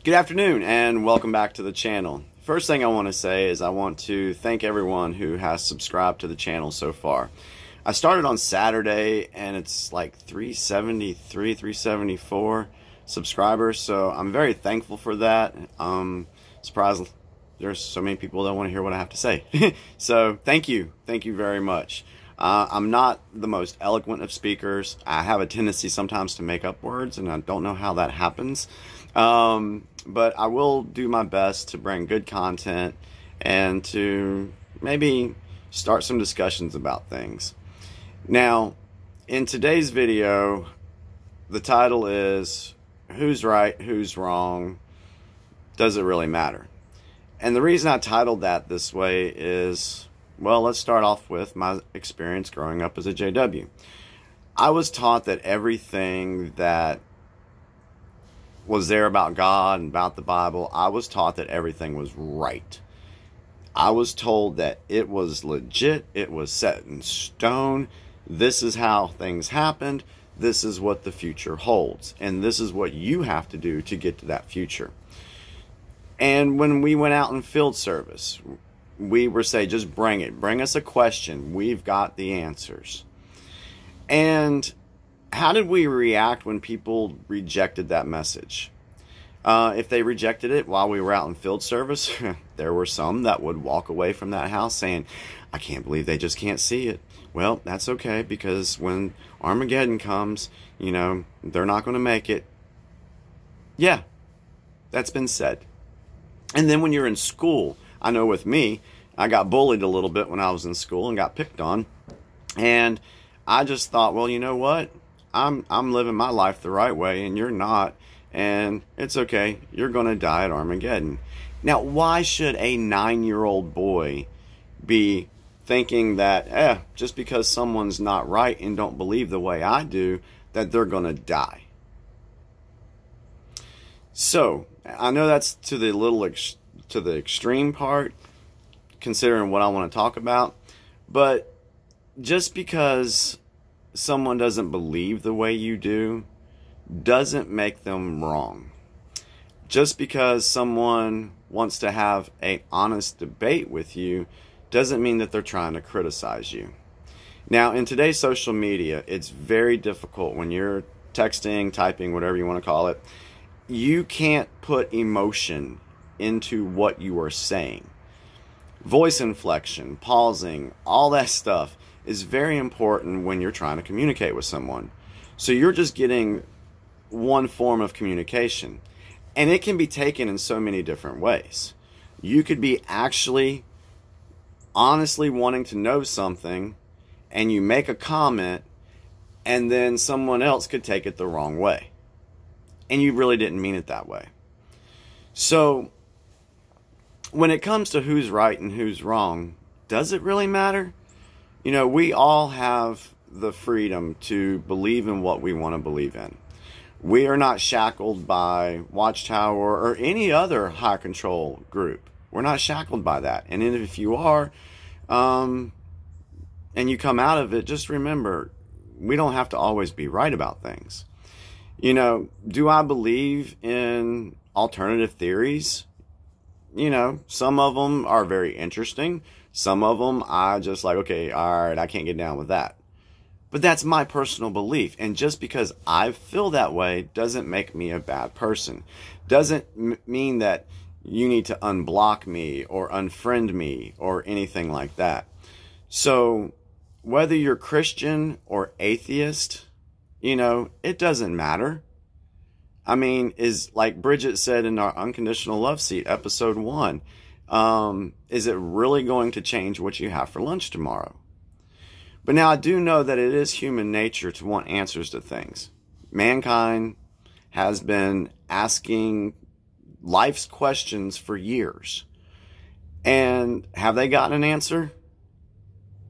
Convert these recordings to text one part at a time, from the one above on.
Good afternoon and welcome back to the channel. First thing I want to say is I want to thank everyone who has subscribed to the channel so far. I started on Saturday and it's like 373, 374 subscribers, so I'm very thankful for that. Surprised there's so many people that want to hear what I have to say. So thank you very much. I'm not the most eloquent of speakers. I have a tendency sometimes to make up words and I don't know how that happens. But I will do my best to bring good content and to maybe start some discussions about things. Now, in today's video, the title is Who's Right, Who's Wrong? Does it really matter? And the reason I titled that this way is, well, let's start off with my experience growing up as a JW. I was taught that everything that was there about God and about the Bible, I was taught that everything was right. I was told that it was legit, it was set in stone, this is how things happened, this is what the future holds, and this is what you have to do to get to that future. And when we went out in field service, we were saying, just bring it, bring us a question, we've got the answers. And how did we react when people rejected that message? If they rejected it while we were out in field service, there were some that would walk away from that house saying, I can't believe they just can't see it. Well, that's okay, because when Armageddon comes, you know, they're not going to make it. Yeah, that's been said. And then when you're in school, I know with me, I got bullied a little bit when I was in school and got picked on. And I just thought, well, you know what? I'm living my life the right way and you're not, and it's okay, you're gonna die at Armageddon. Now, why should a 9-year-old boy be thinking that just because someone's not right and don't believe the way I do, that they're gonna die? So I know that's to the extreme part, considering what I want to talk about, but just because someone doesn't believe the way you do doesn't make them wrong. Just because someone wants to have an honest debate with you doesn't mean that they're trying to criticize you. Now, in today's social media, it's very difficult when you're texting, typing, whatever you want to call it. You can't put emotion into what you are saying. Voice inflection, pausing, all that stuff is very important when you're trying to communicate with someone. So you're just getting one form of communication, and it can be taken in so many different ways. You could be actually honestly wanting to know something, and you make a comment, and then someone else could take it the wrong way, and you really didn't mean it that way. So when it comes to who's right and who's wrong, does it really matter? You know, we all have the freedom to believe in what we want to believe in. We are not shackled by Watchtower or any other high control group. We're not shackled by that. And if you are, and you come out of it, just remember, we don't have to always be right about things. You know, do I believe in alternative theories? You know, some of them are very interesting. Some of them I just like, okay, all right, I can't get down with that. But that's my personal belief. And just because I feel that way doesn't make me a bad person. Doesn't mean that you need to unblock me or unfriend me or anything like that. So whether you're Christian or atheist, you know, it doesn't matter. I mean, is like Bridget said in our Unconditional Love Seat, episode 1, is it really going to change what you have for lunch tomorrow? But now I do know that it is human nature to want answers to things. Mankind has been asking life's questions for years. And have they gotten an answer?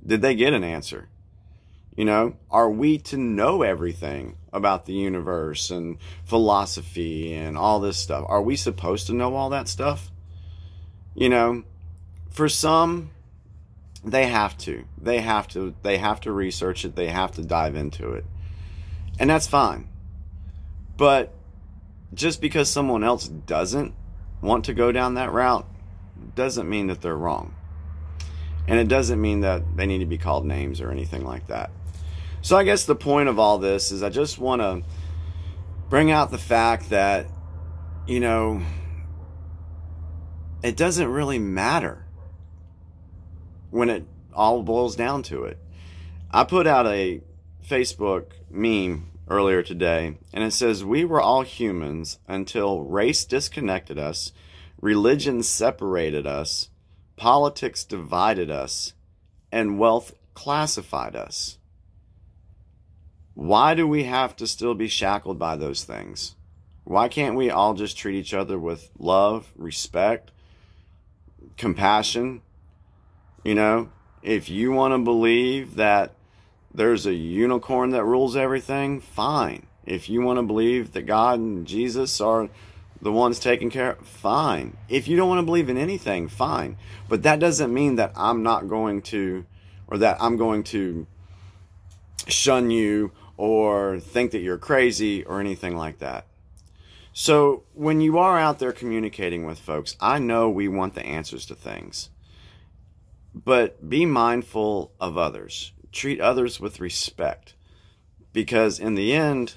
Did they get an answer? You know, are we to know everything about the universe and philosophy and all this stuff? Are we supposed to know all that stuff? You know, for some, they have to. They have to research it. They have to dive into it. And that's fine. But just because someone else doesn't want to go down that route doesn't mean that they're wrong. And it doesn't mean that they need to be called names or anything like that. So I guess the point of all this is I just want to bring out the fact that, you know, it doesn't really matter when it all boils down to it. I put out a Facebook meme earlier today, and it says, "We were all humans until race disconnected us, religion separated us, politics divided us, and wealth classified us." Why do we have to still be shackled by those things? Why can't we all just treat each other with love, respect, compassion? You know, if you want to believe that there's a unicorn that rules everything, fine. If you want to believe that God and Jesus are the ones taking care of, fine. If you don't want to believe in anything, fine. But that doesn't mean that I'm not going to, or that I'm going to shun you or think that you're crazy or anything like that. So when you are out there communicating with folks, I know we want the answers to things, but be mindful of others. Treat others with respect, because in the end,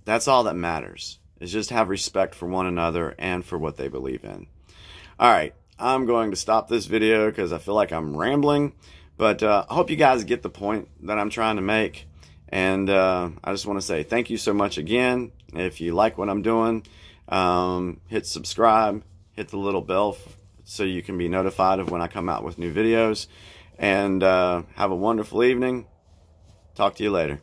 that's all that matters, is just have respect for one another and for what they believe in. All right, I'm going to stop this video because I feel like I'm rambling, but I hope you guys get the point that I'm trying to make. And I just want to say thank you so much again. If you like what I'm doing, hit subscribe, hit the little bell so you can be notified of when I come out with new videos. And have a wonderful evening. Talk to you later.